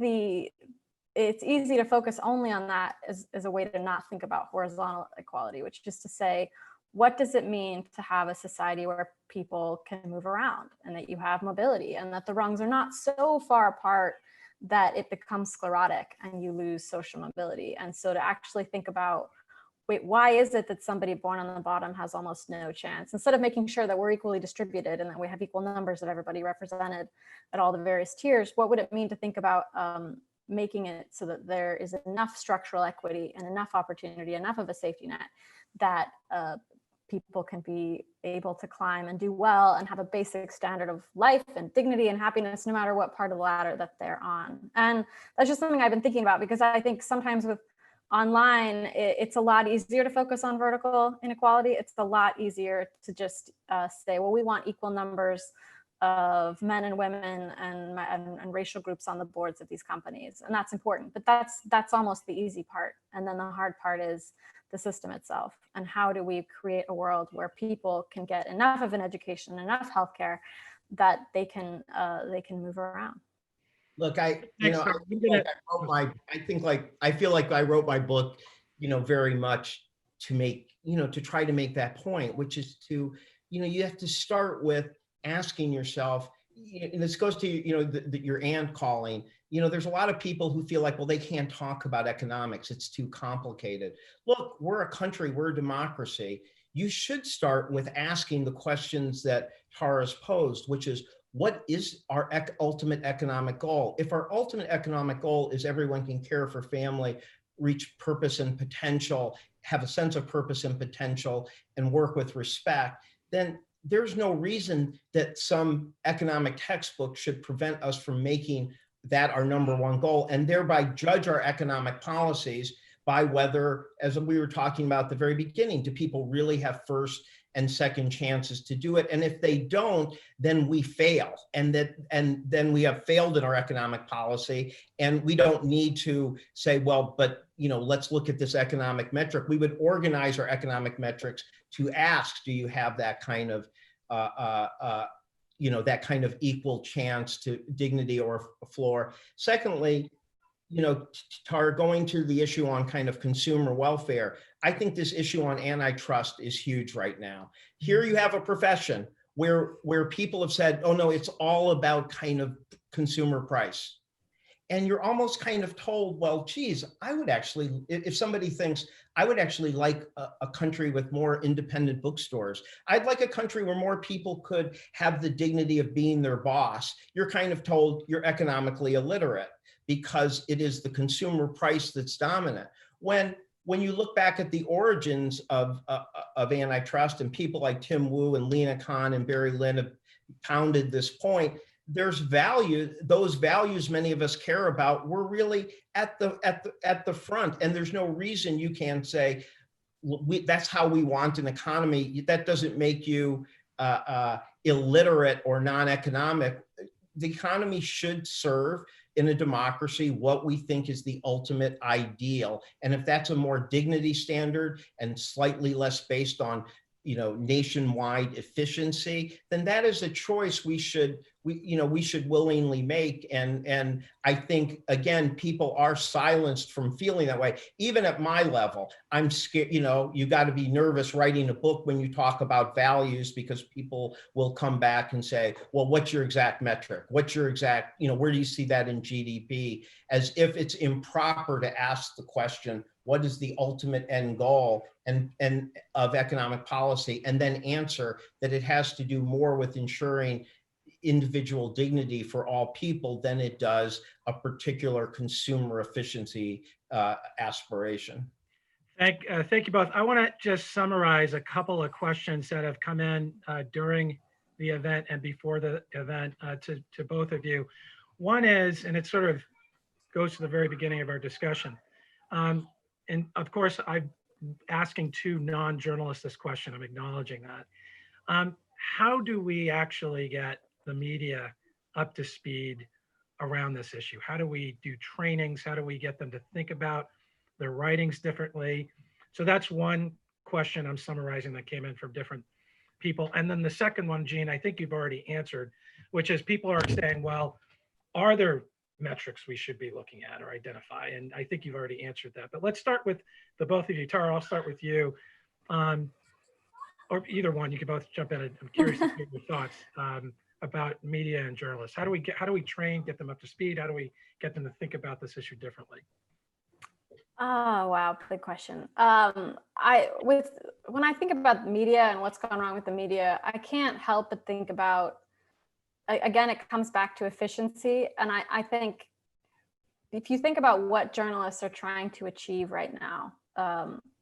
it's easy to focus only on that as a way to not think about horizontal equality, which is to say, what does it mean to have a society where people can move around and that you have mobility and that the rungs are not so far apart that it becomes sclerotic and you lose social mobility? And so to actually think about, wait, why is it that somebody born on the bottom has almost no chance? Instead of making sure that we're equally distributed and that we have equal numbers of everybody represented at all the various tiers, what would it mean to think about making it so that there is enough structural equity and enough opportunity, enough of a safety net that people can be able to climb and do well and have a basic standard of life and dignity and happiness, no matter what part of the ladder that they're on. And that's just something I've been thinking about, because I think sometimes with online, it's a lot easier to focus on vertical inequality. It's a lot easier to just say, well, we want equal numbers of men and women and racial groups on the boards of these companies. And that's important, but that's almost the easy part. And then the hard part is the system itself. And how do we create a world where people can get enough of an education, enough healthcare, that they can move around? Look, I Thanks, Tara. I feel like I wrote my book, very much to make, to try to make that point, which is to, you have to start with asking yourself, and this goes to, your aunt calling, there's a lot of people who feel like, well, they can't talk about economics. It's too complicated. Look, we're a country, we're a democracy. You should start with asking the questions that Tara's posed, which is, what is our ultimate economic goal? If our ultimate economic goal is everyone can care for family, reach purpose and potential, have a sense of purpose and potential, and work with respect, then there's no reason that some economic textbook should prevent us from making that our number one goal, and thereby judge our economic policies by whether, as we were talking about at the very beginning, do people really have first and second chances to do it? And if they don't, then we fail, and then we have failed in our economic policy, and we don't need to say, well, but let's look at this economic metric. We would organize our economic metrics to ask, do you have that kind of that kind of equal chance to dignity or floor? Secondly, Tara, going to the issue on kind of consumer welfare, I think this issue on antitrust is huge right now. Here you have a profession where people have said, oh no, it's all about kind of consumer price. And you're almost kind of told, well, geez, I would actually, if somebody thinks, I would actually like a country with more independent bookstores. I'd like a country where more people could have the dignity of being their boss. You're kind of told you're economically illiterate because it is the consumer price that's dominant. When you look back at the origins of antitrust, and people like Tim Wu and Lena Khan and Barry Lynn have pounded this point, there's value, those values many of us care about, we're really at the front, and there's no reason you can't say, that's how we want an economy. That doesn't make you illiterate or non-economic. The economy should serve in a democracy what we think is the ultimate ideal. And if that's a more dignity standard and slightly less based on nationwide efficiency, then that is a choice we should willingly make. And I think, again, people are silenced from feeling that way. Even at my level, I'm scared, you got to be nervous writing a book when you talk about values, because people will come back and say, well, what's your exact metric? What's your exact, where do you see that in GDP? As if it's improper to ask the question, what is the ultimate end goal and of economic policy, and then answer that it has to do more with ensuring individual dignity for all people than it does a particular consumer efficiency aspiration. Thank you both. I want to just summarize a couple of questions that have come in during the event and before the event to both of you. One is, and it sort of goes to the very beginning of our discussion. And of course, I'm asking two non-journalists this question. I'm acknowledging that. How do we actually get the media up to speed around this issue? How do we do trainings? How do we get them to think about their writings differently? So that's one question I'm summarizing that came in from different people. And then the second one, Jean, I think you've already answered, which is people are saying, well, are there metrics we should be looking at or identify? And I think you've already answered that. But let's start with the both of you. Tara, I'll start with you. Or either one, you can both jump in. I'm curious to hear your thoughts about media and journalists. How do we train, get them up to speed? How do we get them to think about this issue differently? Oh, wow, big question. When I think about media and what's gone wrong with the media, I can't help but think about, again, it comes back to efficiency. And I think if you think about what journalists are trying to achieve right now,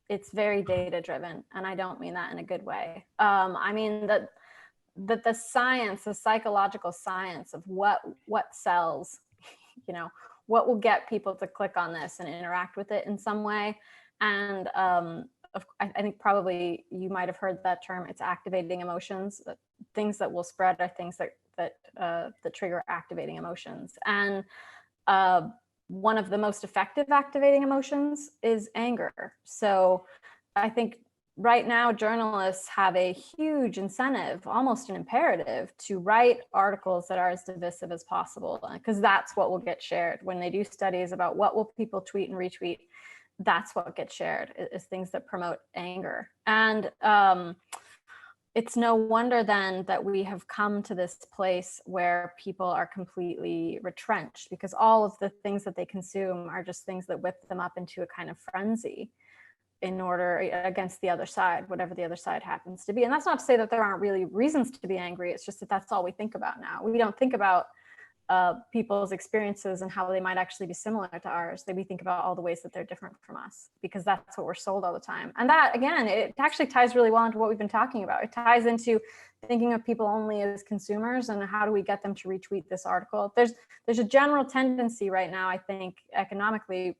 it's very data driven, and I don't mean that in a good way. I mean that the science, the psychological science of what sells, you know, what will get people to click on this and interact with it in some way. And I think probably you might have heard that term. It's activating emotions. Things that will spread are things that trigger activating emotions. And one of the most effective activating emotions is anger. So I think right now journalists have a huge incentive, almost an imperative, to write articles that are as divisive as possible, because that's what will get shared. When they do studies about what will people tweet and retweet, that's what gets shared, is things that promote anger. And it's no wonder then that we have come to this place where people are completely retrenched, because all of the things that they consume are just things that whip them up into a kind of frenzy in order against the other side, whatever the other side happens to be. And that's not to say that there aren't really reasons to be angry. It's just that that's all we think about now. We don't think about people's experiences and how they might actually be similar to ours. We think about all the ways that they're different from us, because that's what we're sold all the time. And that, again, it actually ties really well into what we've been talking about. It ties into thinking of people only as consumers, and how do we get them to retweet this article. There's a general tendency right now, I think, economically,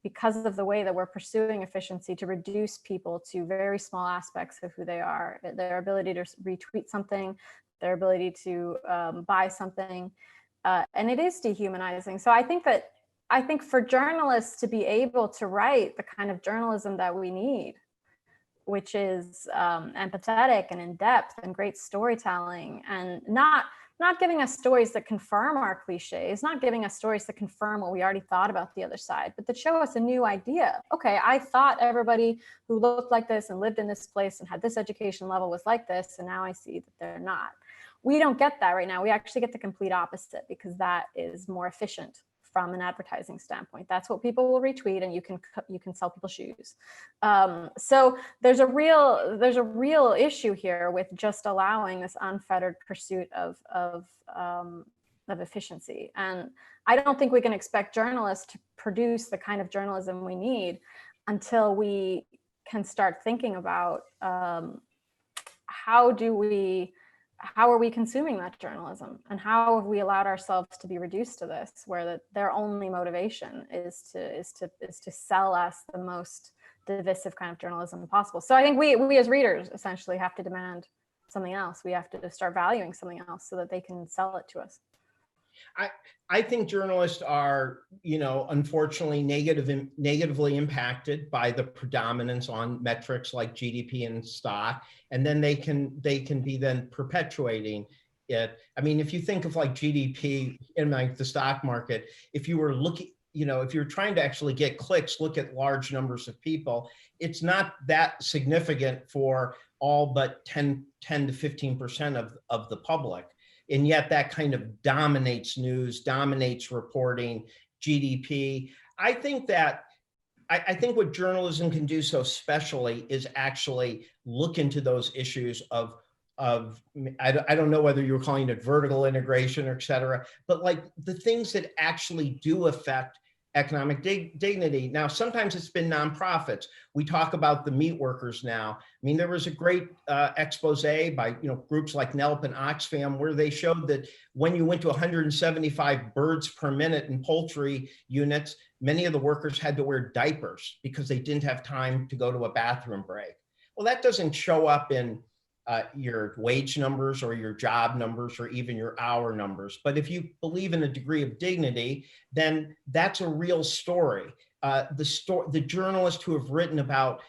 because of the way that we're pursuing efficiency, to reduce people to very small aspects of who they are, their ability to retweet something, their ability to buy something. And it is dehumanizing. So I think for journalists to be able to write the kind of journalism that we need, which is empathetic and in depth and great storytelling, and not giving us stories that confirm our cliches, not giving us stories that confirm what we already thought about the other side, but that show us a new idea. Okay, I thought everybody who looked like this and lived in this place and had this education level was like this, and now I see that they're not. We don't get that right now. We actually get the complete opposite, because that is more efficient from an advertising standpoint. That's what people will retweet, and you can sell people shoes. So there's a real issue here with just allowing this unfettered pursuit of efficiency. And I don't think we can expect journalists to produce the kind of journalism we need until we can start thinking about how are we consuming that journalism, and how have we allowed ourselves to be reduced to this, where their only motivation is to sell us the most divisive kind of journalism possible. So I think we as readers essentially have to demand something else. We have to start valuing something else so that they can sell it to us. I think journalists are, unfortunately negatively impacted by the predominance on metrics like GDP and stock, and then they can be then perpetuating it. I mean, if you think of like GDP in like the stock market, if you were looking, if you're trying to actually get clicks, look at large numbers of people, it's not that significant for all but 10 to 15% of the public. And yet that kind of dominates news, dominates reporting, GDP. I think what journalism can do so specially is actually look into those issues of I don't know whether you were calling it vertical integration or et cetera, but like the things that actually do affect economic dignity. Now, sometimes it's been nonprofits. We talk about the meat workers now. I mean, there was a great expose by groups like NELP and Oxfam, where they showed that when you went to 175 birds per minute in poultry units, many of the workers had to wear diapers because they didn't have time to go to a bathroom break. Well, that doesn't show up in your wage numbers or your job numbers or even your hour numbers. But if you believe in a degree of dignity, then that's a real story. The journalists who have written about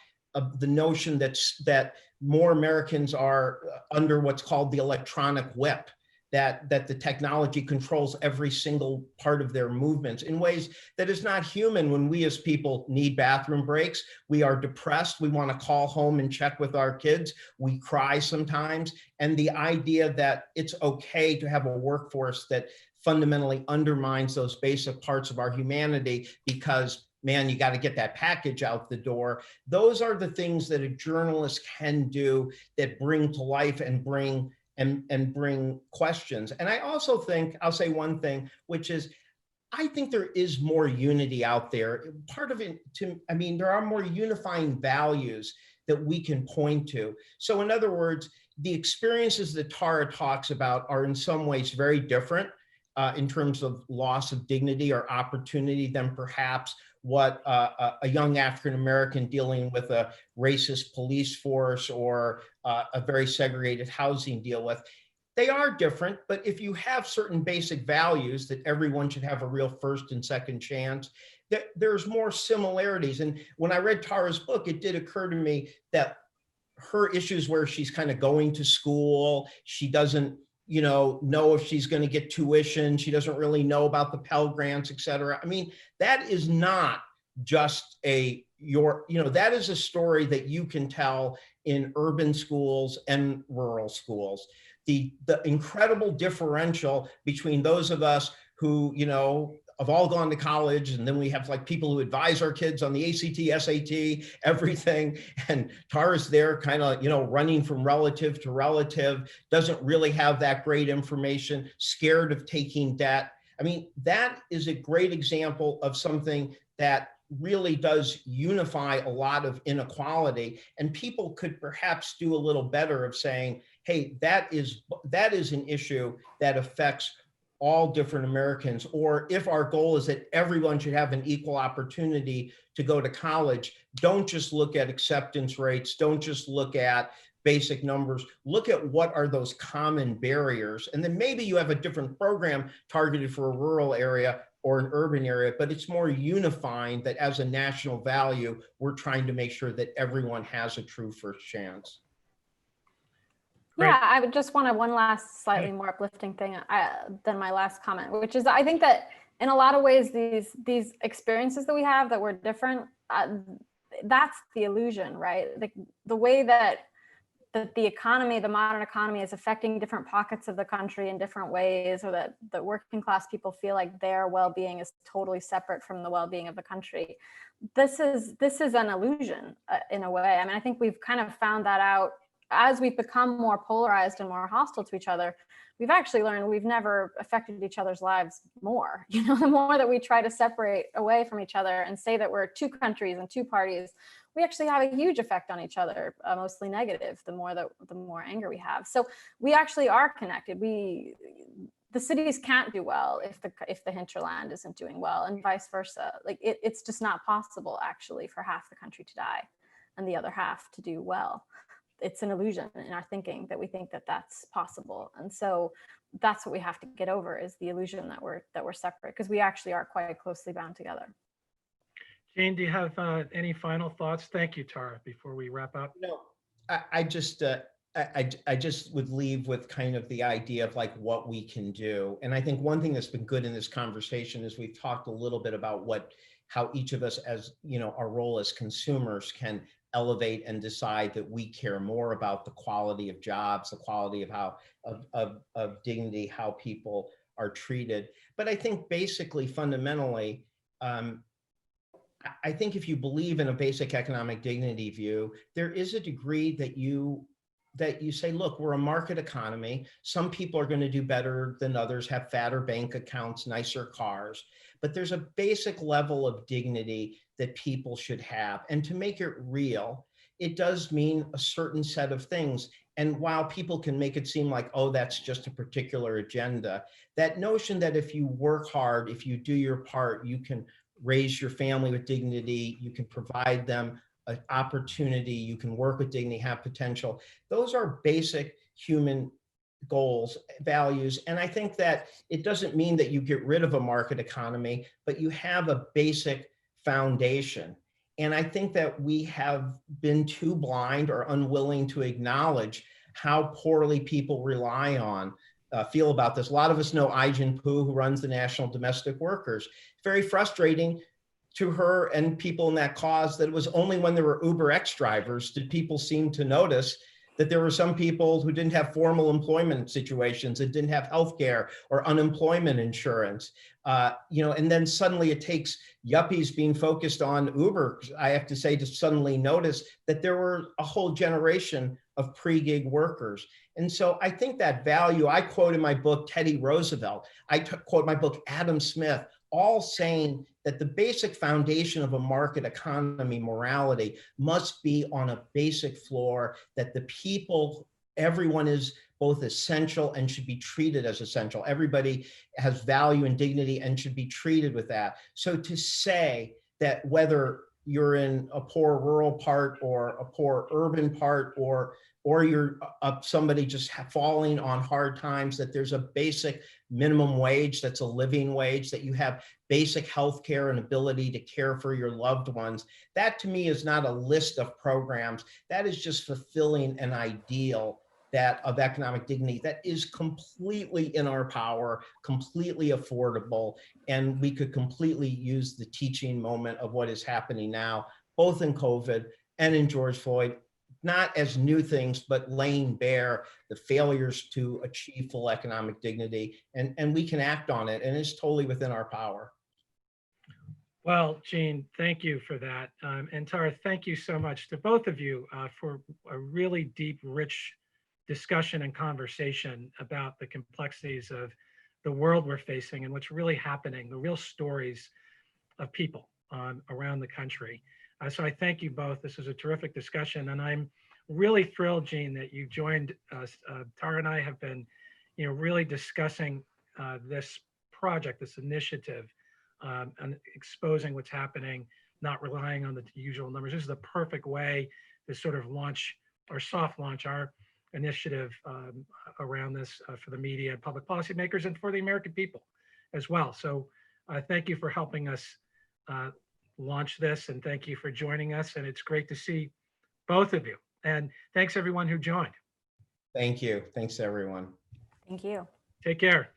the notion that more Americans are under what's called the electronic whip, that the technology controls every single part of their movements in ways that is not human. When we as people need bathroom breaks, we are depressed, we want to call home and check with our kids, we cry sometimes. And the idea that it's okay to have a workforce that fundamentally undermines those basic parts of our humanity because, man, you got to get that package out the door. Those are the things that a journalist can do that bring to life and bring questions. And I also think, I'll say one thing, which is I think there is more unity out there. Part of it, there are more unifying values that we can point to. So in other words, the experiences that Tara talks about are in some ways very different in terms of loss of dignity or opportunity than perhaps what a young African-American dealing with a racist police force or a very segregated housing deal with. They are different, but if you have certain basic values that everyone should have a real first and second chance, there's more similarities. And when I read Tara's book, it did occur to me that her issues where she's kind of going to school, she doesn't know if she's going to get tuition, she doesn't really know about the Pell Grants, et cetera. I mean, that is not just that is a story that you can tell in urban schools and rural schools. The incredible differential between those of us who, have all gone to college, and then we have like people who advise our kids on the ACT, SAT, everything. And Tara's there kind of, running from relative to relative, doesn't really have that great information, scared of taking debt. I mean, that is a great example of something that really does unify a lot of inequality, and people could perhaps do a little better of saying, hey, that is an issue that affects all different Americans. Or if our goal is that everyone should have an equal opportunity to go to college, don't just look at acceptance rates, don't just look at basic numbers, look at what are those common barriers. And then maybe you have a different program targeted for a rural area or an urban area, but it's more unifying that as a national value, we're trying to make sure that everyone has a true first chance. Great. Yeah, I would just want one last slightly more uplifting thing than my last comment, which is I think that in a lot of ways, these experiences that we have that we're different, that's the illusion, right? The way that the economy, the modern economy, is affecting different pockets of the country in different ways, or that the working class people feel like their well-being is totally separate from the well-being of the country. This is an illusion in a way. I mean, I think we've kind of found that out as we've become more polarized and more hostile to each other. We've actually learned we've never affected each other's lives more. The more that we try to separate away from each other and say that we're two countries and two parties, we actually have a huge effect on each other, mostly negative, the more anger we have. So we actually are connected. The cities can't do well if the hinterland isn't doing well, and vice versa. Like it's just not possible actually for half the country to die and the other half to do well. It's an illusion in our thinking that we think that that's possible. And so that's what we have to get over, is the illusion that we're separate, because we actually are quite closely bound together. Jane, do you have any final thoughts? Thank you, Tara, before we wrap up. No, I just would leave with kind of the idea of like what we can do. And I think one thing that's been good in this conversation is we've talked a little bit about how each of us, as our role as consumers, can elevate and decide that we care more about the quality of jobs, the quality of dignity, how people are treated. But I think basically, fundamentally, I think if you believe in a basic economic dignity view, there is a degree that you say, look, we're a market economy. Some people are going to do better than others, have fatter bank accounts, nicer cars, but there's a basic level of dignity that people should have. And to make it real, it does mean a certain set of things. And while people can make it seem like, oh, that's just a particular agenda, that notion that if you work hard, if you do your part, you can raise your family with dignity, you can provide them an opportunity, you can work with dignity, have potential. Those are basic human goals, values. And I think that it doesn't mean that you get rid of a market economy, but you have a basic foundation. And I think that we have been too blind or unwilling to acknowledge how poorly people feel about this. A lot of us know Ai-jen Poo, who runs the National Domestic Workers. It's very frustrating to her and people in that cause that it was only when there were UberX drivers did people seem to notice that there were some people who didn't have formal employment situations, that didn't have healthcare or unemployment insurance. And then suddenly it takes yuppies being focused on Uber, I have to say, to suddenly notice that there were a whole generation of pre-gig workers. And so I think that value, I quote in my book Teddy Roosevelt, I quote my book Adam Smith, all saying that the basic foundation of a market economy morality must be on a basic floor, that the people, everyone is both essential and should be treated as essential. Everybody has value and dignity and should be treated with that. So to say that whether you're in a poor rural part or a poor urban part, or you're somebody just falling on hard times, that there's a basic minimum wage that's a living wage, that you have basic health care and ability to care for your loved ones. That to me is not a list of programs. That is just fulfilling an ideal that of economic dignity that is completely in our power, completely affordable, and we could completely use the teaching moment of what is happening now, both in COVID and in George Floyd, not as new things, but laying bare the failures to achieve full economic dignity, and we can act on it, and it's totally within our power. Well, Gene, thank you for that. And Tara, thank you so much to both of you for a really deep, rich discussion and conversation about the complexities of the world we're facing and what's really happening, the real stories of people around the country. So I thank you both. This was a terrific discussion, and I'm really thrilled, Gene, that you joined us. Tara and I have been, really discussing this project, this initiative, and exposing what's happening, not relying on the usual numbers. This is the perfect way to sort of launch or soft launch our initiative around this for the media and public policymakers and for the American people as well. So thank you for helping us launch this, and thank you for joining us. And it's great to see both of you. And thanks everyone who joined. Thank you. Thanks everyone. Thank you. Take care.